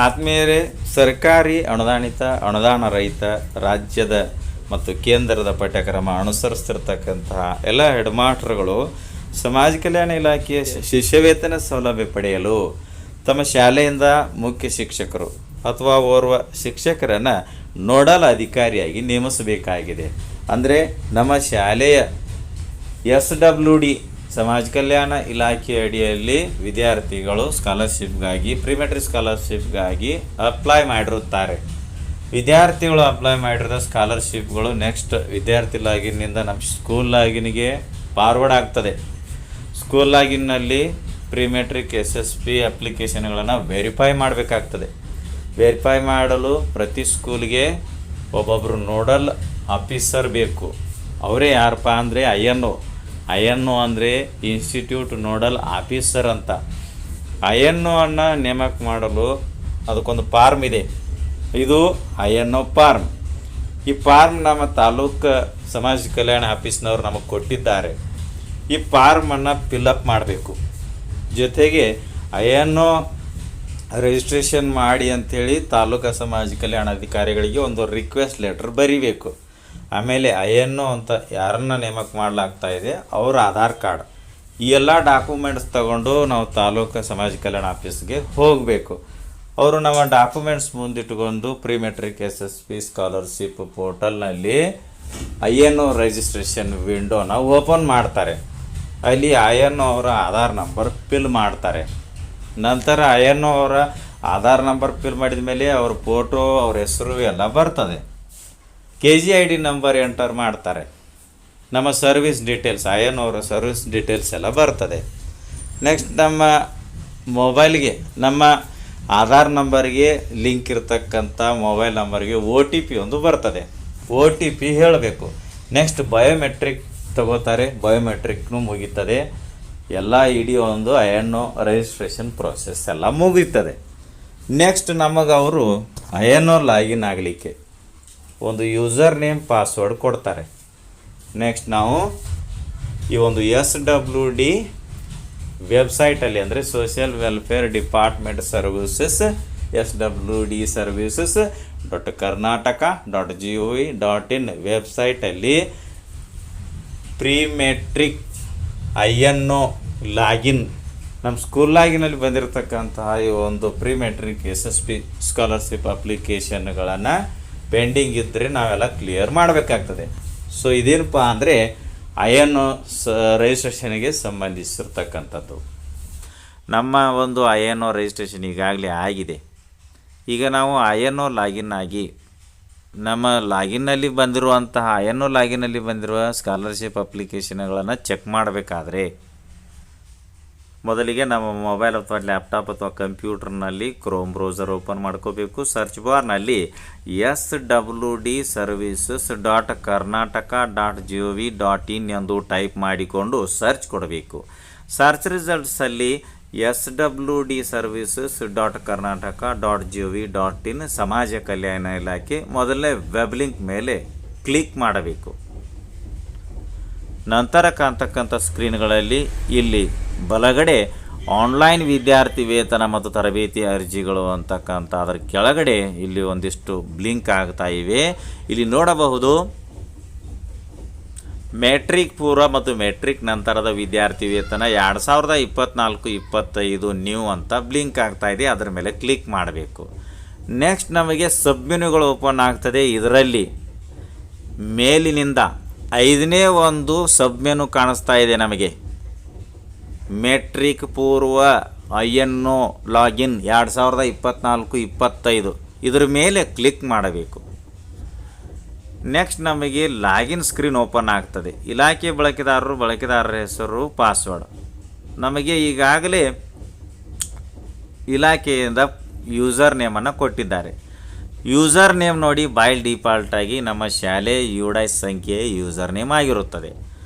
ಆದ್ಮೇಲೆ ಸರ್ಕಾರಿ ಅನುದಾನ ರಹಿತ ರಾಜ್ಯದ ಮತ್ತು ಕೇಂದ್ರದ ಪಠ್ಯಕ್ರಮ ಅನುಸರಿಸ್ತಿರ್ತಕ್ಕಂತಹ ಎಲ್ಲ ಹೆಡ್ಮಾಸ್ಟರ್ಗಳು ಸಮಾಜ ಕಲ್ಯಾಣ ಇಲಾಖೆಯ ಶಿಷ್ಯವೇತನ ಸೌಲಭ್ಯ ಪಡೆಯಲು ತಮ್ಮ ಶಾಲೆಯಿಂದ ಮುಖ್ಯ ಶಿಕ್ಷಕರು ಅಥವಾ ಓರ್ವ ಶಿಕ್ಷಕರನ್ನು ನೋಡಲ್ ಅಧಿಕಾರಿಯಾಗಿ ನೇಮಿಸಬೇಕಾಗಿದೆ. ಅಂದರೆ ನಮ್ಮ ಶಾಲೆಯ SWD ಸಮಾಜ ಕಲ್ಯಾಣ ಇಲಾಖೆ ಅಡಿಯಲ್ಲಿ ವಿದ್ಯಾರ್ಥಿಗಳು ಸ್ಕಾಲರ್ಶಿಪ್ಗಾಗಿ ಪ್ರಿಮೆಟ್ರಿ ಸ್ಕಾಲರ್ಶಿಪ್ಗಾಗಿ ಅಪ್ಲೈ ಮಾಡಿರುತ್ತಾರೆ. ವಿದ್ಯಾರ್ಥಿಗಳು ಅಪ್ಲೈ ಮಾಡಿರೋ ಸ್ಕಾಲರ್ಶಿಪ್ಗಳು ನೆಕ್ಸ್ಟ್ ವಿದ್ಯಾರ್ಥಿ ಲಾಗಿನ್ನಿಂದ ನಮ್ಮ ಸ್ಕೂಲ್ ಲಾಗಿನ್ಗೆ ಫಾರ್ವರ್ಡ್ ಆಗ್ತದೆ. ಸ್ಕೂಲ್ ಲಾಗಿನ್ನಲ್ಲಿ ಪ್ರಿಮೆಟ್ರಿಕ್ SSP ಅಪ್ಲಿಕೇಶನ್ಗಳನ್ನು ವೆರಿಫೈ ಮಾಡಬೇಕಾಗ್ತದೆ. ವೆರಿಫೈ ಮಾಡಲು ಪ್ರತಿ ಸ್ಕೂಲ್ಗೆ ಒಬ್ಬೊಬ್ಬರು ನೋಡಲ್ ಆಫೀಸರ್ ಬೇಕು. ಅವರೇ ಯಾರಪ್ಪ ಅಂದರೆ INO ಅಂದರೆ ಇನ್ಸ್ಟಿಟ್ಯೂಟ್ ನೋಡಲ್ ಆಫೀಸರ್ ಅಂತ. INO ಅನ್ನು ನೇಮಕ ಮಾಡಲು ಅದಕ್ಕೊಂದು ಫಾರ್ಮ್ ಇದೆ. ಇದು INO ಫಾರ್ಮ್. ಈ ಫಾರ್ಮ್ ನಮ್ಮ ತಾಲೂಕು ಸಮಾಜ ಕಲ್ಯಾಣ ಆಫೀಸ್ನವರು ನಮಗೆ ಕೊಟ್ಟಿದ್ದಾರೆ. ಈ ಫಾರ್ಮನ್ನು ಫಿಲಪ್ ಮಾಡಬೇಕು. ಜೊತೆಗೆ INO ರಿಜಿಸ್ಟ್ರೇಷನ್ ಮಾಡಿ ಅಂಥೇಳಿ ತಾಲೂಕು ಸಮಾಜ ಕಲ್ಯಾಣ ಅಧಿಕಾರಿಗಳಿಗೆ ಒಂದು ರಿಕ್ವೆಸ್ಟ್ ಲೆಟರ್ ಬರೀಬೇಕು. ಆಮೇಲೆ INO ಅಂತ ಯಾರನ್ನ ನೇಮಕ ಮಾಡಲಾಗ್ತಾ ಇದೆ ಅವರ ಆಧಾರ್ ಕಾರ್ಡ್, ಈ ಎಲ್ಲ ಡಾಕ್ಯುಮೆಂಟ್ಸ್ ತಗೊಂಡು ನಾವು ತಾಲೂಕು ಸಮಾಜ ಕಲ್ಯಾಣ ಆಫೀಸ್ಗೆ ಹೋಗಬೇಕು. ಅವರು ನಮ್ಮ ಡಾಕ್ಯುಮೆಂಟ್ಸ್ ಮುಂದಿಟ್ಟುಕೊಂಡು ಪ್ರಿಮೆಟ್ರಿಕ್ SSP ಸ್ಕಾಲರ್ಶಿಪ್ ಪೋರ್ಟಲ್ನಲ್ಲಿ INO ರಿಜಿಸ್ಟ್ರೇಷನ್ ವಿಂಡೋನ ಓಪನ್ ಮಾಡ್ತಾರೆ. ಅಲ್ಲಿ INO ಅವರ ಆಧಾರ್ ನಂಬರ್ ಫಿಲ್ ಮಾಡ್ತಾರೆ. ನಂತರ INO ಅವರ ಆಧಾರ್ ನಂಬರ್ ಫಿಲ್ ಮಾಡಿದ ಮೇಲೆ ಅವ್ರ ಫೋಟೋ, ಅವ್ರ ಹೆಸರು ಎಲ್ಲ ಬರ್ತದೆ. KGID ನಂಬರ್ ಎಂಟರ್ ಮಾಡ್ತಾರೆ. ನಮ್ಮ ಸರ್ವಿಸ್ ಡೀಟೇಲ್ಸ್, INO ಅವರ ಸರ್ವಿಸ್ ಡೀಟೇಲ್ಸ್ ಎಲ್ಲ ಬರ್ತದೆ. ನೆಕ್ಸ್ಟ್ ನಮ್ಮ ಮೊಬೈಲ್ಗೆ, ನಮ್ಮ ಆಧಾರ್ ನಂಬರ್ಗೆ ಲಿಂಕ್ ಇರ್ತಕ್ಕಂಥ ಮೊಬೈಲ್ ನಂಬರ್ಗೆ OTP ಒಂದು ಬರ್ತದೆ. OTP ಹೇಳಬೇಕು. ನೆಕ್ಸ್ಟ್ ಬಯೋಮೆಟ್ರಿಕ್ ತಗೋತಾರೆ. ಬಯೋಮೆಟ್ರಿಕ್ನು ಮುಗೀತದೆ. ಎಲ್ಲ ಇಡೀ ಒಂದು INO ರಿಜಿಸ್ಟ್ರೇಷನ್ ಪ್ರೋಸೆಸ್ ಎಲ್ಲ ಮುಗೀತದೆ. ನೆಕ್ಸ್ಟ್ ನಮಗೆ ಅವರು INO ಲಾಗಿನ್ ಆಗಲಿಕ್ಕೆ ಒಂದು ಯೂಸರ್ ನೇಮ್ ಪಾಸ್ವರ್ಡ್ ಕೊಡ್ತಾರೆ. ನೆಕ್ಸ್ಟ್ ನಾವು ಈ ಒಂದು SWD ವೆಬ್ಸೈಟಲ್ಲಿ ಅಂದರೆ social welfare department services SWD services.karnataka.gov.in ವೆಬ್ಸೈಟಲ್ಲಿ ಪ್ರಿಮೆಟ್ರಿಕ್ INO ಲಾಗಿನ್, ನಮ್ಮ ಸ್ಕೂಲ್ ಲಾಗಿನಲ್ಲಿ ಬಂದಿರತಕ್ಕಂತಹ ಈ ಒಂದು ಪ್ರಿಮೆಟ್ರಿಕ್ SSP ಸ್ಕಾಲರ್ಶಿಪ್ ಅಪ್ಲಿಕೇಶನ್ಗಳನ್ನು ಪೆಂಡಿಂಗ್ ಇದ್ದರೆ ನಾವೆಲ್ಲ ಕ್ಲಿಯರ್ ಮಾಡಬೇಕಾಗ್ತದೆ. ಸೊ ಇದೇನಪ್ಪ ಅಂದರೆ INO ರಿಜಿಸ್ಟ್ರೇಷನ್ಗೆ ಸಂಬಂಧಿಸಿರ್ತಕ್ಕಂಥದ್ದು. ನಮ್ಮ ಒಂದು INO ರಿಜಿಸ್ಟ್ರೇಷನ್ ಈಗಾಗಲೇ ಆಗಿದೆ. ಈಗ ನಾವು INO ಲಾಗಿನ್ ಆಗಿ ನಮ್ಮ ಲಾಗಿನ್ನಲ್ಲಿ ಬಂದಿರುವಂತಹ INO ಲಾಗಿನ್ನಲ್ಲಿ ಬಂದಿರುವ ಸ್ಕಾಲರ್ಶಿಪ್ ಅಪ್ಲಿಕೇಶನ್ಗಳನ್ನು ಚೆಕ್ ಮಾಡಬೇಕಾದ್ರೆ ಮೊದಲಿಗೆ ನಮ್ಮ ಮೊಬೈಲ್ ಅಥವಾ ಲ್ಯಾಪ್ಟಾಪ್ ಅಥವಾ ಕಂಪ್ಯೂಟರ್ನಲ್ಲಿ ಕ್ರೋಮ್ ಬ್ರೌಸರ್ ಓಪನ್ ಮಾಡ್ಕೋಬೇಕು. ಸರ್ಚ್ ಬಾರ್ನಲ್ಲಿ SWD services.karnataka.gov.in ಎಂದು ಟೈಪ್ ಮಾಡಿಕೊಂಡು ಸರ್ಚ್ ಕೊಡಬೇಕು. ಸರ್ಚ್ ರಿಸಲ್ಟ್ಸಲ್ಲಿ SWD services.karnataka.gov.in ಸಮಾಜ ಕಲ್ಯಾಣ ಇಲಾಖೆ ಮೊದಲನೇ ವೆಬ್ ಲಿಂಕ್ ಮೇಲೆ ಕ್ಲಿಕ್ ಮಾಡಬೇಕು. ನಂತರ ಕಾಣ್ತಕ್ಕಂಥ ಸ್ಕ್ರೀನ್ಗಳಲ್ಲಿ ಇಲ್ಲಿ ಬಲಗಡೆ ಆನ್ಲೈನ್ ವಿದ್ಯಾರ್ಥಿ ವೇತನ ಮತ್ತು ತರಬೇತಿ ಅರ್ಜಿಗಳು ಅಂತಕ್ಕಂಥ ಅದರ ಕೆಳಗಡೆ ಇಲ್ಲಿ ಒಂದಿಷ್ಟು ಬ್ಲಿಂಕ್ ಆಗ್ತಾ ಇವೆ. ಇಲ್ಲಿ ನೋಡಬಹುದು ಮೆಟ್ರಿಕ್ ಪೂರ್ವ ಮತ್ತು ಮೆಟ್ರಿಕ್ ನಂತರದ ವಿದ್ಯಾರ್ಥಿ ವೇತನ 2024-25 ನ್ಯೂ ಅಂತ ಬ್ಲಿಂಕ್ ಆಗ್ತಾ ಇದೆ. ಅದರ ಮೇಲೆ ಕ್ಲಿಕ್ ಮಾಡಬೇಕು. ನೆಕ್ಸ್ಟ್ ನಮಗೆ ಸಬ್ಮೆನ್ಯೂಗಳು ಓಪನ್ ಆಗ್ತದೆ. ಇದರಲ್ಲಿ ಮೇಲಿನಿಂದ 5ನೇ ಒಂದು ಸಬ್ಮೆನು ಕಾಣಿಸ್ತಾ ಇದೆ ನಮಗೆ. ಮೆಟ್ರಿಕ್ ಪೂರ್ವ INO ಲಾಗಿನ್ 2024-25 ಇದರ ಮೇಲೆ ಕ್ಲಿಕ್ ಮಾಡಬೇಕು. ನೆಕ್ಸ್ಟ್ ನಮಗೆ ಲಾಗಿನ್ ಸ್ಕ್ರೀನ್ ಓಪನ್ ಆಗ್ತದೆ. ಇಲಾಖೆ ಬಳಕೆದಾರರ ಹೆಸರು, ಪಾಸ್ವರ್ಡ್. ನಮಗೆ ಈಗಾಗಲೇ ಇಲಾಖೆಯಿಂದ ಯೂಸರ್ ನೇಮನ್ನು ಕೊಟ್ಟಿದ್ದಾರೆ. ಯೂಸರ್ ನೇಮ್ ನೋಡಿ ಬೈ ಡಿಫಾಲ್ಟಾಗಿ ನಮ್ಮ ಶಾಲೆ UDIS ಸಂಖ್ಯೆ ಯೂಸರ್ ನೇಮ್ ಆಗಿರುತ್ತದೆ.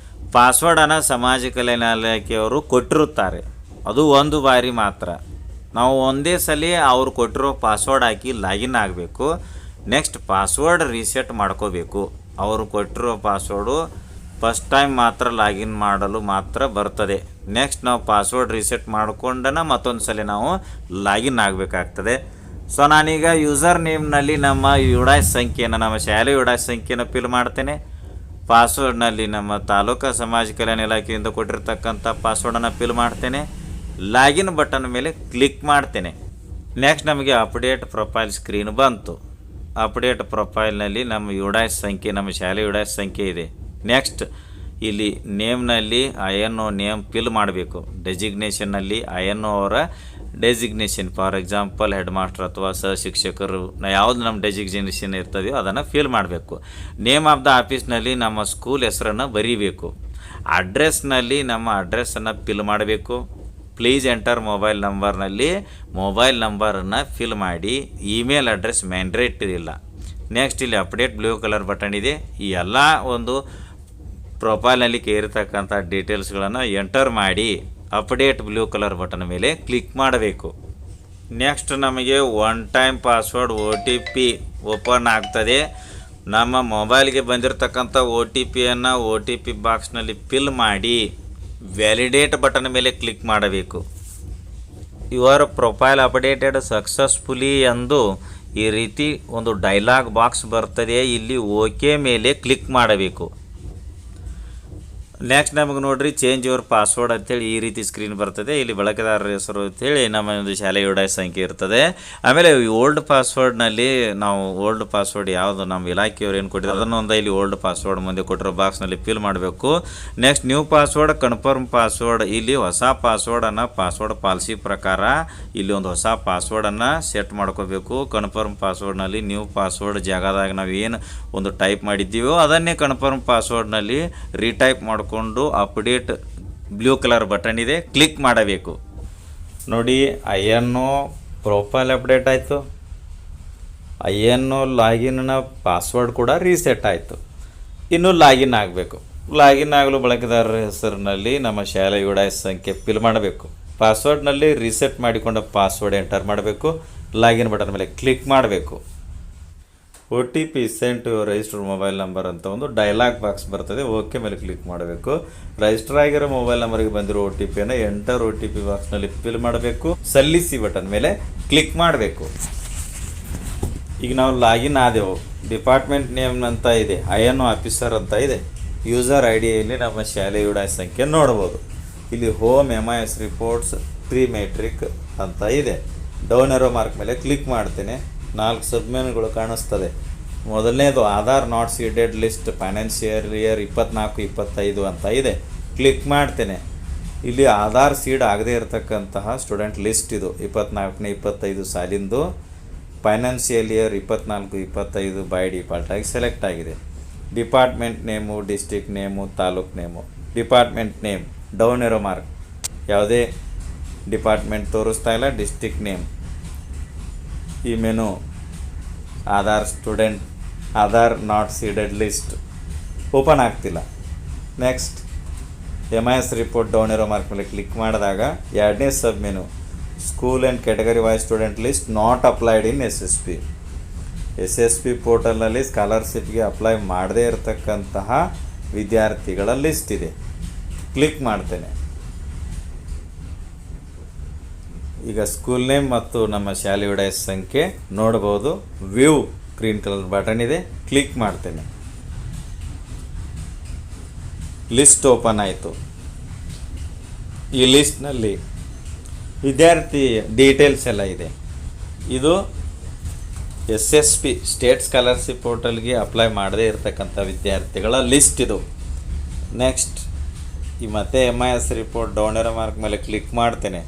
ಪಾಸ್ವರ್ಡನ್ನು ಸಮಾಜ ಕಲ್ಯಾಣ ಇಲಾಖೆಯವರು ಕೊಟ್ಟಿರುತ್ತಾರೆ. ಅದು ಒಂದು ಬಾರಿ ಮಾತ್ರ. ನಾವು ಒಂದೇ ಸಲ ಅವ್ರು ಕೊಟ್ಟಿರೋ ಪಾಸ್ವರ್ಡ್ ಹಾಕಿ ಲಾಗಿನ್ ಆಗಬೇಕು. ನೆಕ್ಸ್ಟ್ ಪಾಸ್ವರ್ಡ್ ರೀಸೆಟ್ ಮಾಡ್ಕೋಬೇಕು. ಅವರು ಕೊಟ್ಟಿರೋ ಪಾಸ್ವರ್ಡು ಫಸ್ಟ್ ಟೈಮ್ ಮಾತ್ರ ಲಾಗಿನ್ ಮಾಡಲು ಮಾತ್ರ ಬರ್ತದೆ. ನೆಕ್ಸ್ಟ್ ನಾವು ಪಾಸ್ವರ್ಡ್ ರೀಸೆಟ್ ಮಾಡ್ಕೊಂಡನ ಮತ್ತೊಂದು ಸಲ ನಾವು ಲಾಗಿನ್ ಆಗಬೇಕಾಗ್ತದೆ. ಸೊ ನಾನೀಗ ಯೂಸರ್ ನೇಮ್ನಲ್ಲಿ ನಮ್ಮ ಯುಡಾಯ್ಸ್ ಸಂಖ್ಯೆಯನ್ನು, ನಮ್ಮ ಶಾಲೆ ಯುಡಾಯ್ಸ್ ಸಂಖ್ಯೆಯನ್ನು ಫಿಲ್ ಮಾಡ್ತೇನೆ. ಪಾಸ್ವರ್ಡ್ನಲ್ಲಿ ನಮ್ಮ ತಾಲೂಕಾ ಸಮಾಜ ಕಲ್ಯಾಣ ಇಲಾಖೆಯಿಂದ ಕೊಟ್ಟಿರ್ತಕ್ಕಂಥ ಪಾಸ್ವರ್ಡನ್ನು ಫಿಲ್ ಮಾಡ್ತೇನೆ. ಲಾಗಿನ್ ಬಟನ್ ಮೇಲೆ ಕ್ಲಿಕ್ ಮಾಡ್ತೇನೆ. ನೆಕ್ಸ್ಟ್ ನಮಗೆ ಅಪ್ಡೇಟ್ ಪ್ರೊಫೈಲ್ ಸ್ಕ್ರೀನ್ ಬಂತು. ಅಪ್ಡೇಟ್ ಪ್ರೊಫೈಲ್ನಲ್ಲಿ ನಮ್ಮ ಯುಡಾಯ್ಸ್ ಸಂಖ್ಯೆ, ನಮ್ಮ ಶಾಲೆ ಯುಡಾಯ್ಸ್ ಸಂಖ್ಯೆ ಇದೆ. ನೆಕ್ಸ್ಟ್ ಇಲ್ಲಿ ನೇಮ್ನಲ್ಲಿ INO ನೇಮ್ ಫಿಲ್ ಮಾಡಬೇಕು. ಡೆಸಿಗ್ನೇಷನ್ನಲ್ಲಿ INO ಅವರ designation, for example head master ಅಥವಾ ಸಹ ಶಿಕ್ಷಕರು, ಯಾವುದು ನಮ್ಮ ಡೆಸಿಗ್ನೇಷನ್ ಇರ್ತದೆಯೋ ಅದನ್ನು ಫಿಲ್ ಮಾಡಬೇಕು. ನೇಮ್ ಆಫ್ ದ ಆಫೀಸ್ನಲ್ಲಿ ನಮ್ಮ ಸ್ಕೂಲ್ ಹೆಸರನ್ನು ಬರೀಬೇಕು. ಅಡ್ರೆಸ್ನಲ್ಲಿ ನಮ್ಮ ಅಡ್ರೆಸ್ಸನ್ನು ಫಿಲ್ ಮಾಡಬೇಕು. ಪ್ಲೀಸ್ ಎಂಟರ್ ಮೊಬೈಲ್ ನಂಬರ್ನಲ್ಲಿ ಮೊಬೈಲ್ ನಂಬರನ್ನು ಫಿಲ್ ಮಾಡಿ. ಇಮೇಲ್ ಅಡ್ರೆಸ್ ಮ್ಯಾಂಡೇಟರಿ ಇಲ್ಲ. ನೆಕ್ಸ್ಟ್ ಇಲ್ಲಿ ಅಪ್ಡೇಟ್ ಬ್ಲೂ ಕಲರ್ ಬಟನ್ ಇದೆ. ಈ ಎಲ್ಲ ಒಂದು ಪ್ರೊಫೈಲ್ನಲ್ಲಿ ಕೇರಿರ್ತಕ್ಕಂಥ ಡೀಟೇಲ್ಸ್ಗಳನ್ನು ಎಂಟರ್ ಮಾಡಿ ಅಪ್ಡೇಟ್ ಬ್ಲೂ ಕಲರ್ ಬಟನ್ ಮೇಲೆ ಕ್ಲಿಕ್ ಮಾಡಬೇಕು. ನೆಕ್ಸ್ಟ್ ನಮಗೆ one time password OTP open ಆಗ್ತದೆ. ನಮ್ಮ ಮೊಬೈಲ್ಗೆ ಬಂದಿರತಕ್ಕಂಥ OTPಯನ್ನು OTP ಬಾಕ್ಸ್ನಲ್ಲಿ ಫಿಲ್ ಮಾಡಿ ವ್ಯಾಲಿಡೇಟ್ ಬಟನ್ ಮೇಲೆ ಕ್ಲಿಕ್ ಮಾಡಬೇಕು. ಯುವರ್ ಪ್ರೊಫೈಲ್ ಅಪ್ಡೇಟೆಡ್ ಸಕ್ಸಸ್ಫುಲಿ ಎಂದು ಈ ರೀತಿ ಒಂದು ಡೈಲಾಗ್ ಬಾಕ್ಸ್ ಬರ್ತದೆ. ಇಲ್ಲಿ ಓಕೆ ಮೇಲೆ ಕ್ಲಿಕ್ ಮಾಡಬೇಕು. ನೆಕ್ಸ್ಟ್ ನಮಗೆ ನೋಡ್ರಿ ಚೇಂಜ್ ಯುವರ್ ಪಾಸ್ವರ್ಡ್ ಅಂತೇಳಿ ಈ ರೀತಿ ಸ್ಕ್ರೀನ್ ಬರ್ತದೆ. ಇಲ್ಲಿ ಬಳಕೆದಾರರ ಹೆಸರು ಅಂತೇಳಿ ನಮ್ಮ ಒಂದು ಶಾಲೆ ಯುಡಾಯ್ಸ್ ಸಂಖ್ಯೆ ಇರ್ತದೆ. ಆಮೇಲೆ ಓಲ್ಡ್ ಪಾಸ್ವರ್ಡ್ನಲ್ಲಿ ನಾವು ಓಲ್ಡ್ ಪಾಸ್ವರ್ಡ್ ಯಾವುದು ನಮ್ಮ ಇಲಾಖೆಯವರು ಏನು ಕೊಟ್ಟಿದ್ದಾರೆ ಅದನ್ನೊಂದು ಇಲ್ಲಿ ಓಲ್ಡ್ ಪಾಸ್ವರ್ಡ್ ಮುಂದೆ ಕೊಟ್ಟಿರೋ ಬಾಕ್ಸ್ನಲ್ಲಿ ಫಿಲ್ ಮಾಡಬೇಕು. Next new password, confirm password, ಇಲ್ಲಿ ಹೊಸ ಪಾಸ್ವರ್ಡನ್ನು ಪಾಸ್ವರ್ಡ್ ಪಾಲಿಸಿ ಪ್ರಕಾರ ಇಲ್ಲಿ ಒಂದು ಹೊಸ ಪಾಸ್ವರ್ಡನ್ನು ಸೆಟ್ ಮಾಡ್ಕೋಬೇಕು. ಕನ್ಫರ್ಮ್ ಪಾಸ್ವರ್ಡ್ನಲ್ಲಿ ನ್ಯೂ ಪಾಸ್ವರ್ಡ್ ಜಾಗದಾಗ ನಾವು ಏನು ಒಂದು ಟೈಪ್ ಮಾಡಿದ್ದೀವೋ ಅದನ್ನೇ ಕನ್ಫರ್ಮ್ ಪಾಸ್ವರ್ಡ್ನಲ್ಲಿ ರೀಟೈಪ್ ಮಾಡ್ಕೊಂಡು ಅಪ್ಡೇಟ್ ಬ್ಲೂ ಕಲರ್ ಬಟನ್ ಇದೆ, ಕ್ಲಿಕ್ ಮಾಡಬೇಕು. ನೋಡಿ INO ಪ್ರೊಫೈಲ್ ಅಪ್ಡೇಟ್ ಆಯಿತು. INO ಲಾಗಿನ್ನ ಪಾಸ್ವರ್ಡ್ ಕೂಡ ರೀಸೆಟ್ ಆಯಿತು. ಇನ್ನು ಲಾಗಿನ್ ಆಗಬೇಕು. ಲಾಗಿನ್ ಆಗಲು ಬಳಕೆದಾರರ ಹೆಸರಿನಲ್ಲಿ ನಮ್ಮ ಶಾಲೆ ಯುಡಾಯ್ಸ್ ಸಂಖ್ಯೆ ಫಿಲ್ ಮಾಡಬೇಕು. ಪಾಸ್ವರ್ಡ್ನಲ್ಲಿ ರೀಸೆಟ್ ಮಾಡಿಕೊಂಡ ಪಾಸ್ವರ್ಡ್ ಎಂಟರ್ ಮಾಡಬೇಕು. ಲಾಗಿನ್ ಬಟನ್ ಮೇಲೆ ಕ್ಲಿಕ್ ಮಾಡಬೇಕು. OTP sent to registered mobile number ಅಂತ ಒಂದು ಡೈಲಾಗ್ ಬಾಕ್ಸ್ ಬರ್ತದೆ. ಓಕೆ ಮೇಲೆ ಕ್ಲಿಕ್ ಮಾಡಬೇಕು. ರಿಜಿಸ್ಟರ್ ಆಗಿರೋ ಮೊಬೈಲ್ ನಂಬರ್ಗೆ ಬಂದಿರೋ OTPಯನ್ನು ಎಂಟರ್ OTP ಬಾಕ್ಸ್ನಲ್ಲಿ ಫಿಲ್ ಮಾಡಬೇಕು. ಸಲ್ಲಿಸಿ ಬಟನ್ ಮೇಲೆ ಕ್ಲಿಕ್ ಮಾಡಬೇಕು. ಈಗ ನಾವು ಲಾಗಿನ್ ಆದೆವು. ಡಿಪಾರ್ಟ್ಮೆಂಟ್ ನೇಮ್ ಅಂತ ಇದೆ, INO ಆಫೀಸರ್ ಅಂತ ಇದೆ. ಯೂಸರ್ IDಯಲ್ಲಿ ನಮ್ಮ ಶಾಲೆ ಯುಡಾಯ್ಸ್ ಸಂಖ್ಯೆ ನೋಡ್ಬೋದು. ಇಲ್ಲಿ home MIS reports pre matric ಅಂತ ಇದೆ. ಡೌನ್ ಏರೋ ಮಾರ್ಕ್ ಮೇಲೆ ಕ್ಲಿಕ್ ಮಾಡ್ತೇನೆ. 4 ಸಬ್ಮೆನ್ಗಳು ಕಾಣಿಸ್ತದೆ. ಮೊದಲನೇದು Aadhaar not seeded list financial year 24-25 ಅಂತ ಇದೆ. ಕ್ಲಿಕ್ ಮಾಡ್ತೇನೆ. ಇಲ್ಲಿ ಆಧಾರ್ ಸೀಡ್ ಆಗದೇ ಇರತಕ್ಕಂತಹ ಸ್ಟೂಡೆಂಟ್ ಲಿಸ್ಟ್ ಇದು 24-25 ಸಾಲಿಂದು ಫೈನಾನ್ಷಿಯಲ್ ಇಯರ್ 24-25 ಬೈ ಡಿಫಾಲ್ಟಾಗಿ ಸೆಲೆಕ್ಟ್ ಆಗಿದೆ. Department name, district name, taluk name. Department name down arrow mark, ಯಾವುದೇ ಡಿಪಾರ್ಟ್ಮೆಂಟ್ ತೋರಿಸ್ತಾ ಇಲ್ಲ. ಡಿಸ್ಟ್ರಿಕ್ಟ್ ನೇಮ್, ಈ menu Aadhaar student, Aadhaar not seeded list open ಆಗ್ತಿಲ್ಲ. Next MIS report down arrow mark ಮೇಲೆ ಕ್ಲಿಕ್ ಮಾಡಿದಾಗ ಎರಡನೇ sub menu school and category wise student list not applied in SSP ಪೋರ್ಟಲ್ನಲ್ಲಿ ಸ್ಕಾಲರ್ಶಿಪ್ಗೆ apply ಮಾಡದೇ ಇರತಕ್ಕಂತಹ ವಿದ್ಯಾರ್ಥಿಗಳ ಲಿಸ್ಟ್ ಇದೆ. ಕ್ಲಿಕ್ ಮಾಡ್ತೇನೆ. ಈಗ ಸ್ಕೂಲ್ ನೇಮ್ ಮತ್ತು ನಮ್ಮ ಶಾಲೆ ಯುಡಾಯ್ಸ್ ಸಂಖ್ಯೆ ನೋಡ್ಬೋದು. ವ್ಯೂ ಗ್ರೀನ್ ಕಲರ್ ಬಟನ್ ಇದೆ, ಕ್ಲಿಕ್ ಮಾಡ್ತೇನೆ. ಲಿಸ್ಟ್ ಓಪನ್ ಆಯಿತು. ಈ ಲಿಸ್ಟ್ನಲ್ಲಿ ವಿದ್ಯಾರ್ಥಿ ಡೀಟೇಲ್ಸ್ ಎಲ್ಲ ಇದೆ. ಇದು SSP ಸ್ಟೇಟ್ ಸ್ಕಾಲರ್ಶಿಪ್ ಪೋರ್ಟಲ್ಗೆ ಅಪ್ಲೈ ಮಾಡದೇ ಇರತಕ್ಕಂಥ ವಿದ್ಯಾರ್ಥಿಗಳ ಲಿಸ್ಟ್ ಇದು. ನೆಕ್ಸ್ಟ್ ಈ ಮತ್ತೆ MIS report down arrow mark ಮೇಲೆ ಕ್ಲಿಕ್ ಮಾಡ್ತೇನೆ.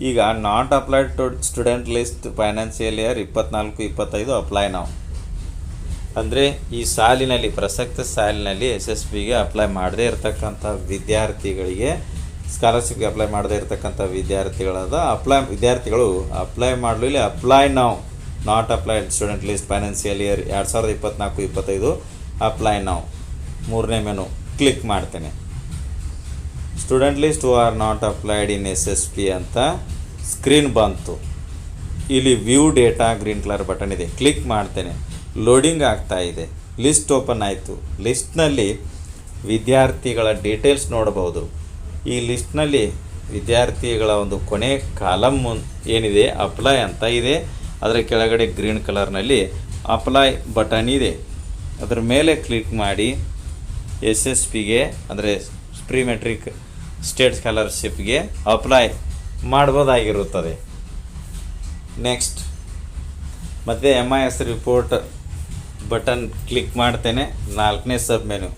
ಈಗ not applied to student list financial year 24-25 apply ನಾವು ಅಂದರೆ ಈ ಸಾಲಿನಲ್ಲಿ ಪ್ರಸಕ್ತ ಸಾಲಿನಲ್ಲಿ SSPಗೆ ಅಪ್ಲೈ ಮಾಡದೇ ಇರತಕ್ಕಂಥ ವಿದ್ಯಾರ್ಥಿಗಳಿಗೆ, ಸ್ಕಾಲರ್ಶಿಪ್ಗೆ ಅಪ್ಲೈ ಮಾಡದೇ ಇರತಕ್ಕಂಥ ವಿದ್ಯಾರ್ಥಿಗಳು ಅಪ್ಲೈ ಮಾಡಲು ಇಲ್ಲಿ ಅಪ್ಲೈ ನಾವು not applied student list financial year 2024-25 apply ನಾವು ಮೂರನೇ ಮೆನು ಕ್ಲಿಕ್ ಮಾಡ್ತೇನೆ. Student list who are not applied in SSP ಅಂತ ಸ್ಕ್ರೀನ್ ಬಂತು. ಇಲ್ಲಿ view data green colour button ಇದೆ, ಕ್ಲಿಕ್ ಮಾಡ್ತೇನೆ. ಲೋಡಿಂಗ್ ಆಗ್ತಾ ಇದೆ. ಲಿಸ್ಟ್ ಓಪನ್ ಆಯಿತು. ಲಿಸ್ಟ್ನಲ್ಲಿ ವಿದ್ಯಾರ್ಥಿಗಳ ಡೀಟೇಲ್ಸ್ ನೋಡಬಹುದು. ಈ ಲಿಸ್ಟ್ನಲ್ಲಿ ವಿದ್ಯಾರ್ಥಿಗಳ ಒಂದು ಕೊನೆ ಕಾಲಮ್ ಏನಿದೆ ಅಪ್ಲೈ ಅಂತ ಇದೆ. ಅದರ ಕೆಳಗಡೆ ಗ್ರೀನ್ ಕಲರ್ನಲ್ಲಿ ಅಪ್ಲೈ ಬಟನ್ ಇದೆ. ಅದರ ಮೇಲೆ ಕ್ಲಿಕ್ ಮಾಡಿ SSPಗೆ ಅಂದರೆ ಪ್ರೀ ಮೆಟ್ರಿಕ್ ಸ್ಟೇಟ್ ಸ್ಕಾಲರ್ಶಿಪ್ಗೆ ಅಪ್ಲೈ ಮಾಡ್ಬೋದಾಗಿರುತ್ತದೆ. ನೆಕ್ಸ್ಟ್ ಮತ್ತು MIS ರಿಪೋರ್ಟ್ ಬಟನ್ ಕ್ಲಿಕ್ ಮಾಡ್ತೇನೆ. 4ನೇ sub menu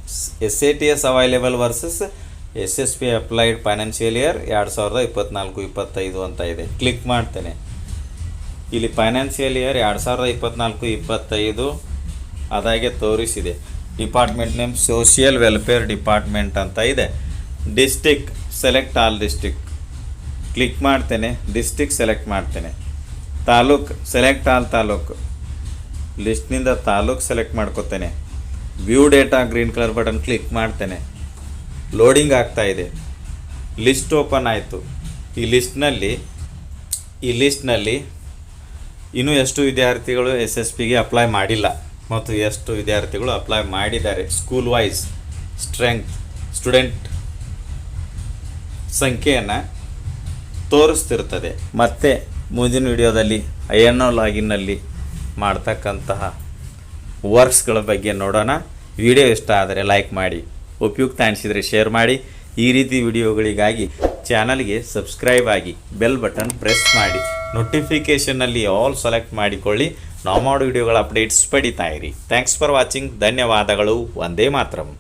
SATS available versus SSP applied financial year 2024-25 ಅಂತ ಇದೆ. ಕ್ಲಿಕ್ ಮಾಡ್ತೇನೆ. ಇಲ್ಲಿ ಫೈನಾನ್ಷಿಯಲ್ ಇಯರ್ 2024-25 ಅದಾಗೆ ತೋರಿಸಿದೆ. Department name social welfare department ಅಂತ ಇದೆ. District select all district click ಮಾಡ್ತೇನೆ. ಡಿಸ್ಟಿಕ್ ಸೆಲೆಕ್ಟ್ ಮಾಡ್ತೇನೆ. ತಾಲೂಕು ಸೆಲೆಕ್ಟ್ ಆಲ್ ತಾಲೂಕು ಲಿಸ್ಟ್ನಿಂದ ತಾಲೂಕು ಸೆಲೆಕ್ಟ್ ಮಾಡ್ಕೋತೇನೆ. View data green colour button click ಮಾಡ್ತೇನೆ. ಲೋಡಿಂಗ್ ಆಗ್ತಾ ಇದೆ. ಲಿಸ್ಟ್ ಓಪನ್ ಆಯಿತು. ಈ ಲಿಸ್ಟ್ನಲ್ಲಿ ಇನ್ನೂ ಎಷ್ಟು ವಿದ್ಯಾರ್ಥಿಗಳು SSPಗೆ ಅಪ್ಲೈ ಮಾಡಿಲ್ಲ ಮತ್ತು ಎಷ್ಟು ವಿದ್ಯಾರ್ಥಿಗಳು ಅಪ್ಲೈ ಮಾಡಿದ್ದಾರೆ ಸ್ಕೂಲ್ ವೈಸ್ ಸ್ಟೂಡೆಂಟ್ ಸಂಖ್ಯೆಯನ್ನು ತೋರಿಸ್ತಿರ್ತದೆ. ಮತ್ತು ಮುಂದಿನ ವಿಡಿಯೋದಲ್ಲಿ INO ಲಾಗಿನ್ನಲ್ಲಿ ಮಾಡ್ತಕ್ಕಂತಹ ವರ್ಕ್ಸ್ಗಳ ಬಗ್ಗೆ ನೋಡೋಣ. ವಿಡಿಯೋ ಇಷ್ಟ ಆದರೆ ಲೈಕ್ ಮಾಡಿ, ಉಪಯುಕ್ತ ಅನಿಸಿದರೆ ಶೇರ್ ಮಾಡಿ. ಈ ರೀತಿ ವಿಡಿಯೋಗಳಿಗಾಗಿ ಚಾನಲ್ಗೆ ಸಬ್ಸ್ಕ್ರೈಬ್ ಆಗಿ ಬೆಲ್ ಬಟನ್ ಪ್ರೆಸ್ ಮಾಡಿ. ನೋಟಿಫಿಕೇಷನ್ನಲ್ಲಿ ಆಲ್ ಸೆಲೆಕ್ಟ್ ಮಾಡಿಕೊಳ್ಳಿ. ನಾವು ಮಾಡೋ ವಿಡಿಯೋಗಳ ಅಪ್ಡೇಟ್ಸ್ ಪಡಿತಾ ಇರಿ. Thanks for watching. ಧನ್ಯವಾದಗಳು. ವಂದೇ ಮಾತರಂ.